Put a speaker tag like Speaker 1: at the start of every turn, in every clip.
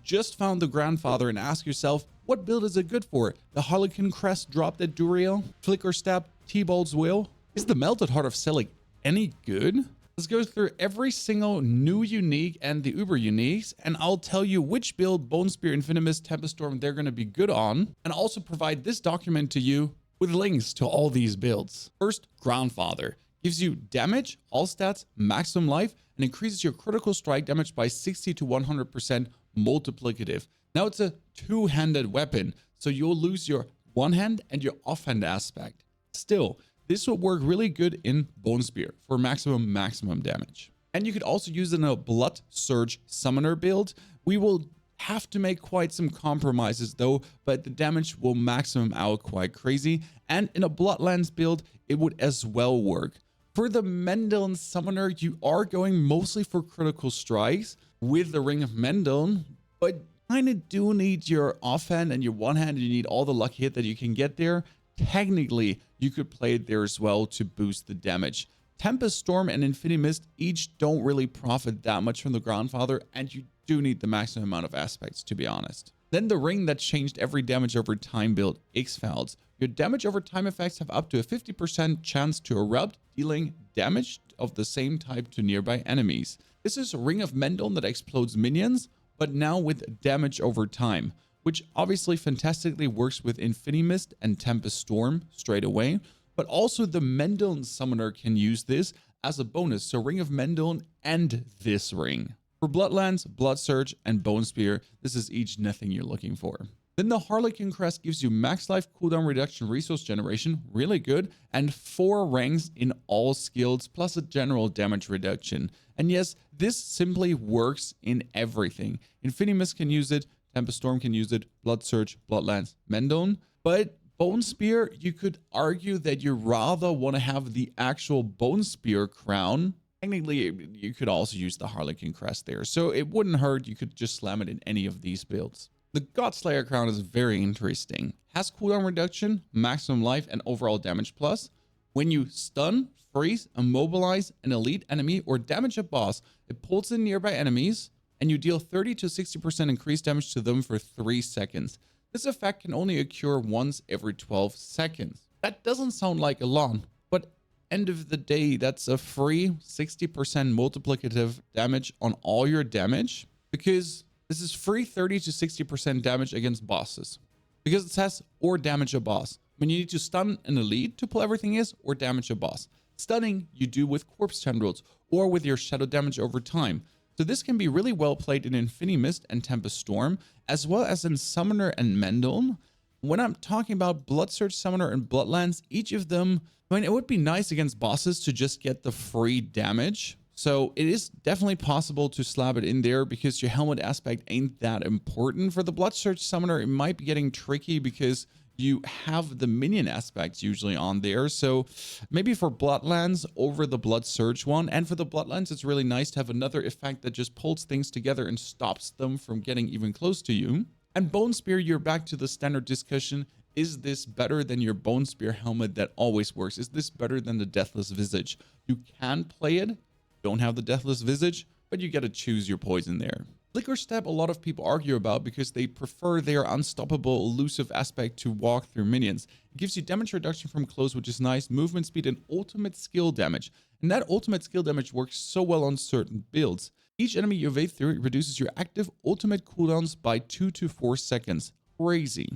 Speaker 1: just found the grandfather and ask yourself, what build is it good for? The Harlequin Crest dropped at Andariel, Flickerstep, Tibault's Will? Is the Melted Heart of Selig any good? Let's go through every single new unique and the uber uniques, and I'll tell you which build, Bone Spear, Infinimus, Tempest Storm, they're going to be good on, and also provide this document to you with links to all these builds. First, Grandfather gives you damage, all stats, maximum life, and increases your critical strike damage by 60 to 100% multiplicative. Now it's a two-handed weapon, so you'll lose your one hand and your offhand aspect. Still, this will work really good in Bone Spear for maximum damage. And you could also use it in a Blood Surge Summoner build. We will have to make quite some compromises though, but the damage will maximum out quite crazy. And in a Bloodlands build, it would as well work. For the Mendeln Summoner, you are going mostly for critical strikes with the Ring of Mendeln, but kind of do need your offhand and your one hand, and you need all the lucky hit that you can get there. Technically, you could play it there as well to boost the damage. Tempest Storm and Infinity Mist each don't really profit that much from the Grandfather, and you do need the maximum amount of aspects, to be honest. Then the ring that changed every damage over time build, X-Files. Your damage over time effects have up to a 50% chance to erupt, dealing damage of the same type to nearby enemies. This is a Ring of Mendeln that explodes minions, but now with damage over time, which obviously fantastically works with Infinity Mist and Tempest Storm straight away, but also the Mendeln Summoner can use this as a bonus, so Ring of Mendeln and this ring. For Bloodlands, Blood Surge, and Bone Spear, this is each nothing you're looking for. Then the Harlequin Crest gives you max life, cooldown reduction, resource generation, really good, and 4 ranks in all skills, plus a general damage reduction. And yes, this simply works in everything. Infinity Mist can use it, Tempest Storm can use it, Blood Surge, Bloodlands, Mendeln. But Bone Spear, you could argue that you rather want to have the actual Bone Spear crown. Technically, you could also use the Harlequin Crest there, so it wouldn't hurt. You could just slam it in any of these builds. The Godslayer Crown is very interesting. Has cooldown reduction, maximum life, and overall damage plus. When you stun, freeze, immobilize an elite enemy, or damage a boss, it pulls in nearby enemies, and you deal 30 to 60% increased damage to them for 3 seconds. This effect can only occur once every 12 seconds. That doesn't sound like a lot, but end of the day, that's a free 60% multiplicative damage on all your damage, because this is free 30 to 60% damage against bosses, because it says or damage a boss. When you need to stun an elite to pull everything is or damage a boss. Stunning you do with corpse tendrils or with your shadow damage over time. So this can be really well played in Infinity Mist and Tempest Storm, as well as in Summoner and Mendeln. When I'm talking about Blood Surge Summoner and Bloodlands, each of them, I mean, it would be nice against bosses to just get the free damage. So it is definitely possible to slap it in there because your helmet aspect ain't that important. For the Blood Surge Summoner, it might be getting tricky because you have the minion aspects usually on there. So maybe for Bloodlands over the Blood Surge one. And for the Bloodlands, it's really nice to have another effect that just pulls things together and stops them from getting even close to you. And Bone Spear, you're back to the standard discussion. Is this better than your Bone Spear helmet that always works? Is this better than the Deathless Visage? You can play it. Don't have the Deathless Visage, but you got to choose your poison there. Flickerstep, a lot of people argue about because they prefer their unstoppable elusive aspect to walk through minions. It gives you damage reduction from close, which is nice, movement speed, and ultimate skill damage. And that ultimate skill damage works so well on certain builds. Each enemy you evade through reduces your active ultimate cooldowns by 2 to 4 seconds. Crazy.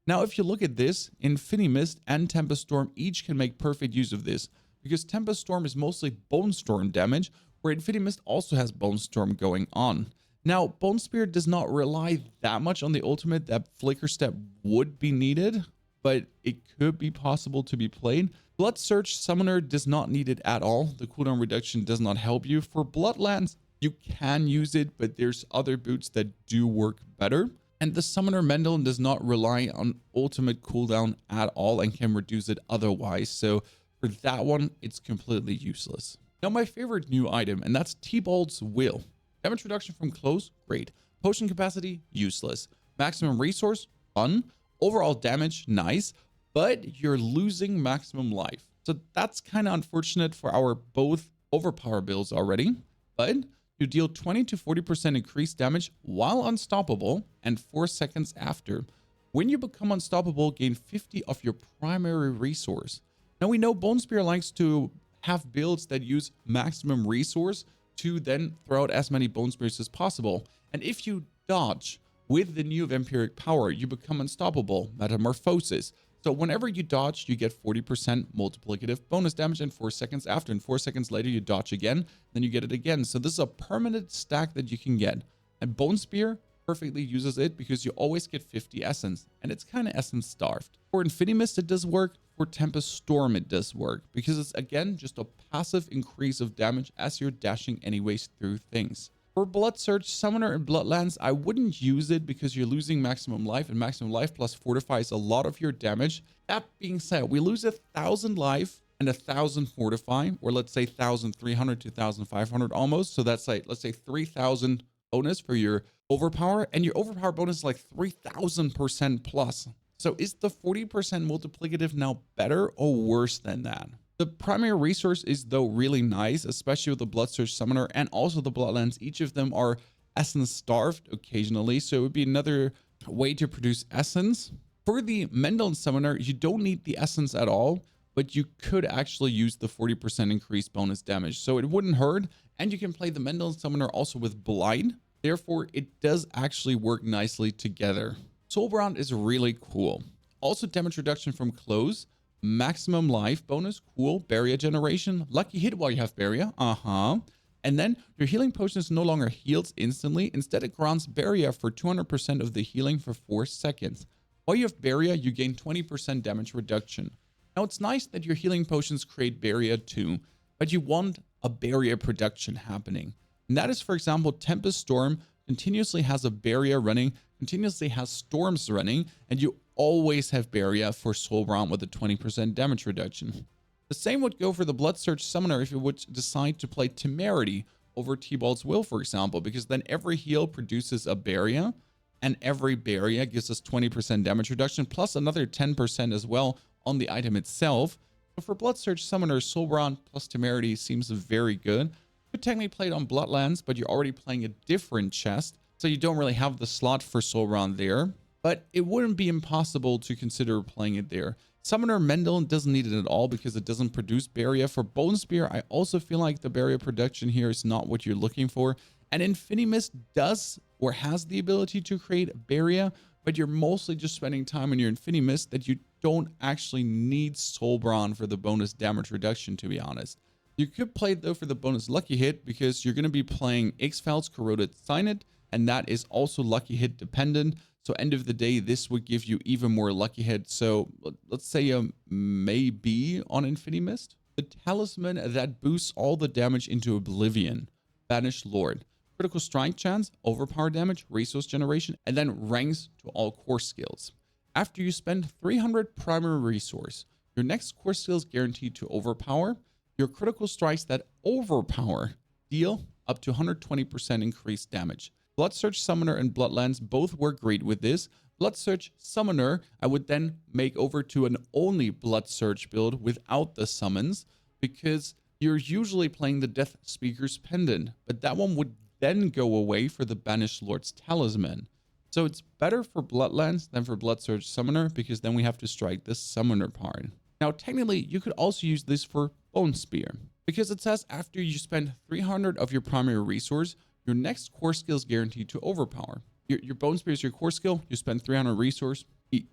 Speaker 1: Now, if you look at this, Infinity Mist and Tempest Storm each can make perfect use of this, because Tempest Storm is mostly Bone Storm damage, where Infinity Mist also has Bone Storm going on. Now, Bone Spear does not rely that much on the ultimate that Flickerstep would be needed, but it could be possible to be played. Blood Surge Summoner does not need it at all. The cooldown reduction does not help you. For Bloodlands, you can use it, but there's other boots that do work better. And the Summoner Mendeln does not rely on ultimate cooldown at all and can reduce it otherwise. So for that one, it's completely useless. Now, my favorite new item, and that's Tibault's Will. Damage reduction from close, great. Potion capacity, useless. Maximum resource, fun. Overall damage, nice. But you're losing maximum life. So that's kind of unfortunate for our both overpower builds already. But You deal 20 to 40% increased damage while unstoppable and 4 seconds after. When you become unstoppable, gain 50 of your primary resource. Now we know Bone Spear likes to have builds that use maximum resource to then throw out as many Bone Spears as possible. And if you dodge with the new vampiric power, you become unstoppable, Metamorphosis. So whenever you dodge, you get 40% multiplicative bonus damage and 4 seconds after. And 4 seconds later, you dodge again, then you get it again. So this is a permanent stack that you can get. And Bone Spear perfectly uses it because you always get 50 essence. And it's kind of essence starved. For Infinimist, it does work. For Tempest Storm, it does work. Because it's, again, just a passive increase of damage as you're dashing anyways through things. For Blood Surge, Summoner, and Bloodlands, I wouldn't use it because you're losing maximum life, and maximum life plus fortifies a lot of your damage. That being said, we lose 1,000 life and 1,000 fortify, or let's say 1,300 to 1,500 almost. So that's like, let's say 3,000 bonus for your overpower, and your overpower bonus is like 3,000% plus. So is the 40% multiplicative now better or worse than that? The primary resource is though really nice, especially with the Blood Surge Summoner and also the Bloodlands. Each of them are essence starved occasionally, so it would be another way to produce essence. For the Mendel Summoner, you don't need the essence at all, but you could actually use the 40% increased bonus damage, so it wouldn't hurt. And you can play the Mendel Summoner also with Blind, therefore it does actually work nicely together. Soulbrand is really cool. Also damage reduction from close. Maximum life bonus, cool. Barrier generation, lucky hit while you have barrier, and then your healing potions no longer heals instantly. Instead, it grants barrier for 200% of the healing for 4 seconds. While you have barrier, you gain 20% damage reduction. Now, it's nice that your healing potions create barrier too, but you want a barrier production happening. And that is, for example, Tempest Storm continuously has a barrier running, continuously has storms running, and you always have barrier for Soulbrand with a 20% damage reduction. The same would go for the Blood Surge Summoner if you would decide to play Temerity over Tibault's Will, for example, because then every heal produces a barrier, and every barrier gives us 20% damage reduction, plus another 10% as well on the item itself. But for Blood Surge Summoner, Soulbrand plus Temerity seems very good. You could technically play it on Bloodlands, but you're already playing a different chest, so you don't really have the slot for Soulbrand there. But it wouldn't be impossible to consider playing it there. Summoner Mendel doesn't need it at all because it doesn't produce barrier. For Bone Spear, I also feel like the barrier production here is not what you're looking for. And Infinimist does or has the ability to create barrier, but you're mostly just spending time on your Infinimist that you don't actually need Soulbrand for the bonus damage reduction, to be honest. You could play it though for the bonus lucky hit because you're going to be playing X-Files, Corroded, Signet, and that is also lucky hit dependent. So end of the day, this would give you even more lucky hit. So let's say maybe on Infinimist. The Talisman that boosts all the damage into Oblivion. Banished Lord. Critical strike chance, overpower damage, resource generation, and then ranks to all core skills. After you spend 300 primary resource, your next core skill is guaranteed to overpower. Your critical strikes that overpower deal up to 120% increased damage. Blood Surge Summoner and Bloodlands both work great with this. Blood Surge Summoner, I would then make over to an only Blood Surge build without the summons because you're usually playing the Death Speaker's Pendant, but that one would then go away for the Banished Lord's Talisman. So it's better for Bloodlands than for Blood Surge Summoner because then we have to strike the Summoner part. Now, technically, you could also use this for Bone Spear because it says after you spend 300 of your primary resource, your next core skill is guaranteed to overpower. Your Bone Spear is your core skill. You spend 300 resource.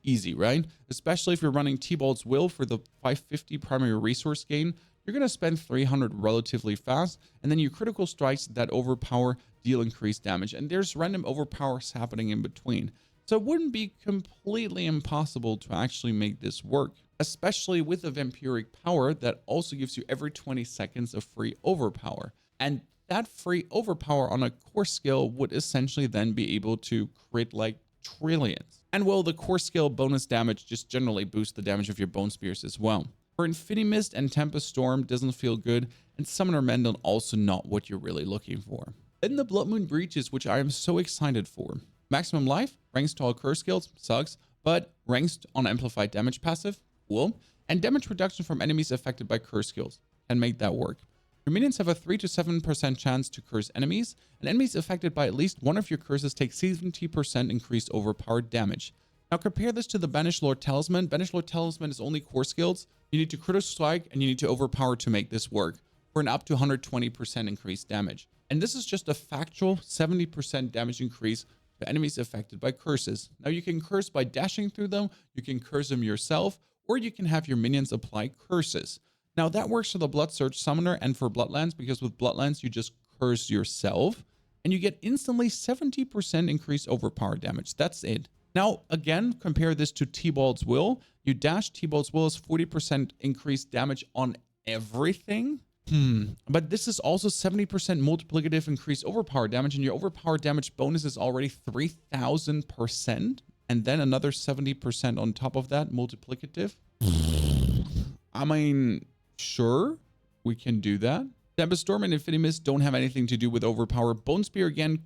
Speaker 1: Easy, right? Especially if you're running Tibault's Will for the 550 primary resource gain. You're going to spend 300 relatively fast. And then your critical strikes that overpower deal increased damage. And there's random overpowers happening in between. So it wouldn't be completely impossible to actually make this work. Especially with a vampiric power that also gives you every 20 seconds of free overpower. And that free overpower on a core skill would essentially then be able to crit like trillions. And well, the core skill bonus damage just generally boosts the damage of your Bone Spears as well. For Infinimist and Tempest Storm doesn't feel good, and Summoner Mendel also not what you're really looking for. Then the Blood Moon Breeches, which I am so excited for. Maximum life, ranks to all curse skills, sucks, but ranks on amplified damage passive, cool. And damage reduction from enemies affected by curse skills, can make that work. Your minions have a 3 to 7% chance to curse enemies, and enemies affected by at least one of your curses take 70% increased overpowered damage. Now compare this to the Banished Lord Talisman. Banished Lord Talisman is only core skills. You need to critical strike and you need to overpower to make this work for an up to 120% increased damage. And this is just a factual 70% damage increase to enemies affected by curses. Now you can curse by dashing through them, you can curse them yourself, or you can have your minions apply curses. Now that works for the Blood Surge Summoner and for Bloodlands, because with Bloodlands you just curse yourself and you get instantly 70% increased overpowered damage. That's it. Now again, compare this to Tibault's Will. You dash, Tibault's Will is 40% increased damage on everything. But this is also 70% multiplicative increased overpower damage, and your overpower damage bonus is already 3000%, and then another 70% on top of that multiplicative. I mean, sure, we can do that. Tempest Storm and Infinity Mist don't have anything to do with overpower. Bone Spear again,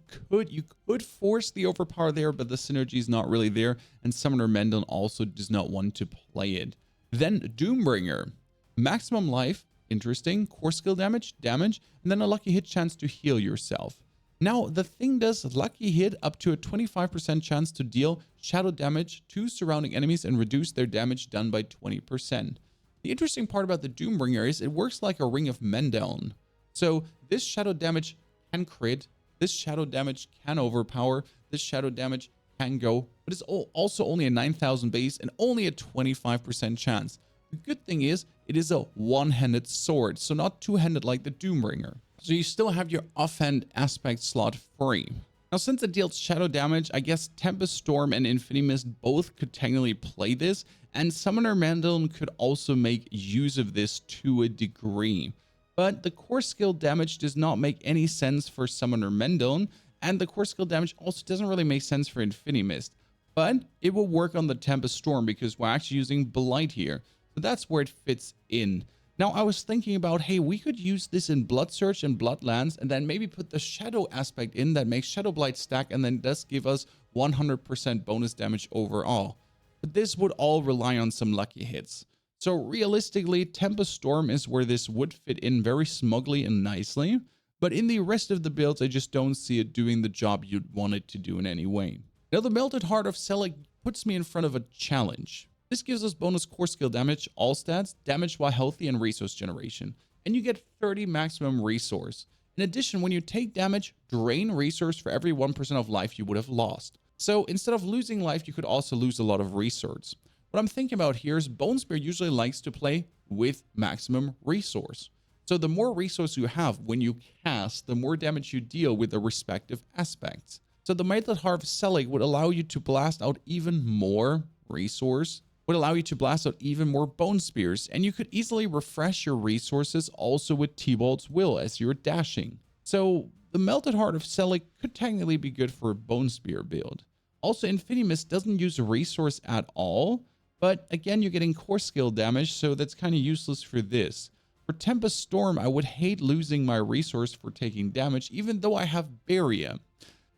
Speaker 1: you could force the overpower there, but the synergy is not really there, and Summoner Mendon also does not want to play it. Then Doombringer, maximum life. Interesting. Core skill damage, and then a lucky hit chance to heal yourself. Now, the thing does lucky hit up to a 25% chance to deal shadow damage to surrounding enemies and reduce their damage done by 20%. The interesting part about the Doombringer is it works like a Ring of Mendon. So this shadow damage can crit, this shadow damage can overpower, this shadow damage can go, but it's also only a 9,000 base and only a 25% chance. The good thing is, it is a one-handed sword, so not two-handed like the Doombringer. So you still have your offhand aspect slot free. Now, since it deals shadow damage, I guess Tempest Storm and Infinity Mist both could technically play this, and Summoner Mendon could also make use of this to a degree. But the core skill damage does not make any sense for Summoner Mendon, and the core skill damage also doesn't really make sense for Infinity Mist. But it will work on the Tempest Storm because we're actually using Blight here. So that's where it fits in. Now, I was thinking about, hey, we could use this in Blood Surge and Bloodlands and then maybe put the Shadow aspect in that makes Shadow Blight stack and then does give us 100% bonus damage overall. But this would all rely on some lucky hits. So realistically, Tempest Storm is where this would fit in very smugly and nicely. But in the rest of the builds, I just don't see it doing the job you'd want it to do in any way. Now, the Melted Heart of Selig puts me in front of a challenge. This gives us bonus core skill damage, all stats, damage while healthy, and resource generation. And you get 30 maximum resource. In addition, when you take damage, drain resource for every 1% of life you would have lost. So instead of losing life, you could also lose a lot of resource. What I'm thinking about here is Bone Spear usually likes to play with maximum resource. So the more resource you have when you cast, the more damage you deal with the respective aspects. So the Melted Heart of Selig would allow you to blast out even more resource, would allow you to blast out even more Bone Spears, and you could easily refresh your resources also with Tibault's Will as you're dashing. So the Melted Heart of Selig could technically be good for a Bone Spear build. Also, Infinity Mist doesn't use resource at all, but again, you're getting core skill damage, so that's kind of useless for this. For Tempest Storm, I would hate losing my resource for taking damage, even though I have Barrier.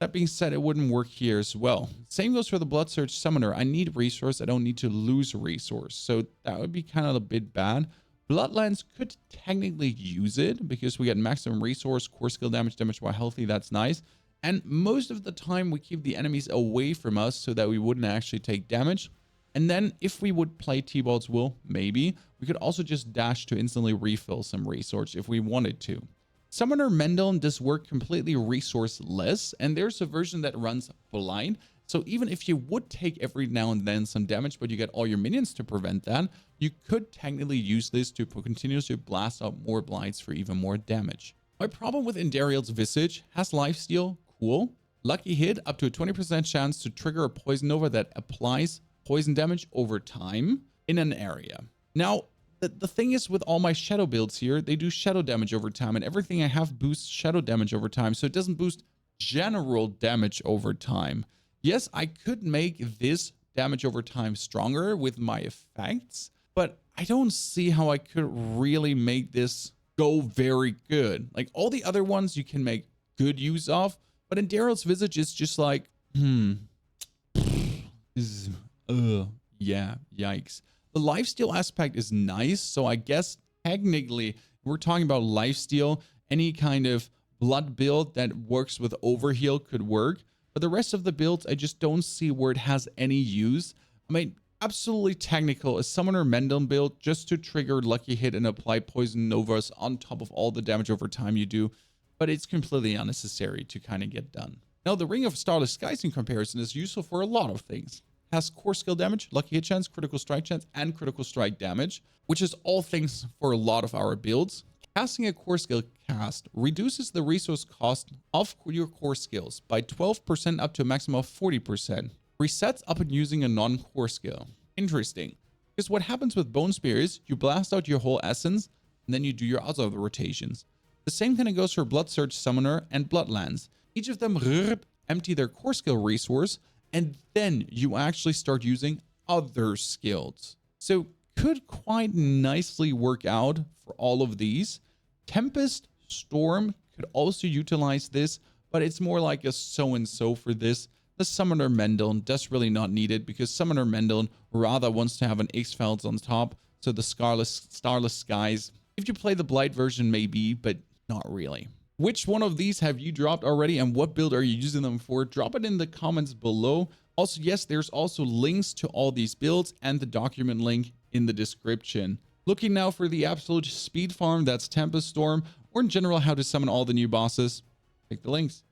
Speaker 1: That being said, it wouldn't work here as well. Same goes for the Blood Surge Summoner. I need resource. I don't need to lose resource. So that would be kind of a bit bad. Bloodlands could technically use it because we get maximum resource, core skill damage, damage while healthy. That's nice. And most of the time we keep the enemies away from us so that we wouldn't actually take damage. And then if we would play Tibault's Will, maybe, we could also just dash to instantly refill some resource if we wanted to. Summoner Mendon does work completely resource-less, and there's a version that runs blind. So even if you would take every now and then some damage, but you get all your minions to prevent that, you could technically use this to continuously blast out more blights for even more damage. My problem with Andariel's Visage has lifesteal, cool. Lucky hit, up to a 20% chance to trigger a Poison Nova that applies poison damage over time in an area. Now, the thing is with all my shadow builds here, they do shadow damage over time, and everything I have boosts shadow damage over time, so it doesn't boost general damage over time. Yes, I could make this damage over time stronger with my effects, but I don't see how I could really make this go very good. Like all the other ones you can make good use of, but Andariel's Visage is just like, yeah, yikes. The lifesteal aspect is nice, so I guess technically We're talking about lifesteal. Any kind of blood build that works with overheal could work. But the rest of the builds, I just don't see where it has any use. I mean, absolutely technical. A Summoner Mendel build just to trigger Lucky Hit and apply Poison Novas on top of all the damage over time you do. But it's completely unnecessary to kind of get done. Now, the Ring of Starless Skies in comparison is useful for a lot of things. It has core skill damage, lucky hit chance, critical strike chance, and critical strike damage, which is all things for a lot of our builds. Casting a core skill cast reduces the resource cost of your core skills by 12% up to a maximum of 40%. Resets upon using a non-core skill. Interesting, because what happens with Bone Spear is you blast out your whole essence, and then you do your other rotations. The same kind of goes for Blood Surge Summoner and Bloodlands. Each of them empty their core skill resource, and then you actually start using other skills. So could quite nicely work out for all of these. Tempest Storm could also utilize this, but it's more like a so-and-so for this. The Summoner Mendel does really not need it because Summoner Mendel rather wants to have an X-Felds on top. So the Starless Skies, if you play the Blight version, maybe, but not really. Which one of these have you dropped already and what build are you using them for? Drop it in the comments below. Also, yes, there's also links to all these builds and the document link in the description. Looking now for the absolute speed farm, that's Tempest Storm, or in general how to summon all the new bosses, click the links.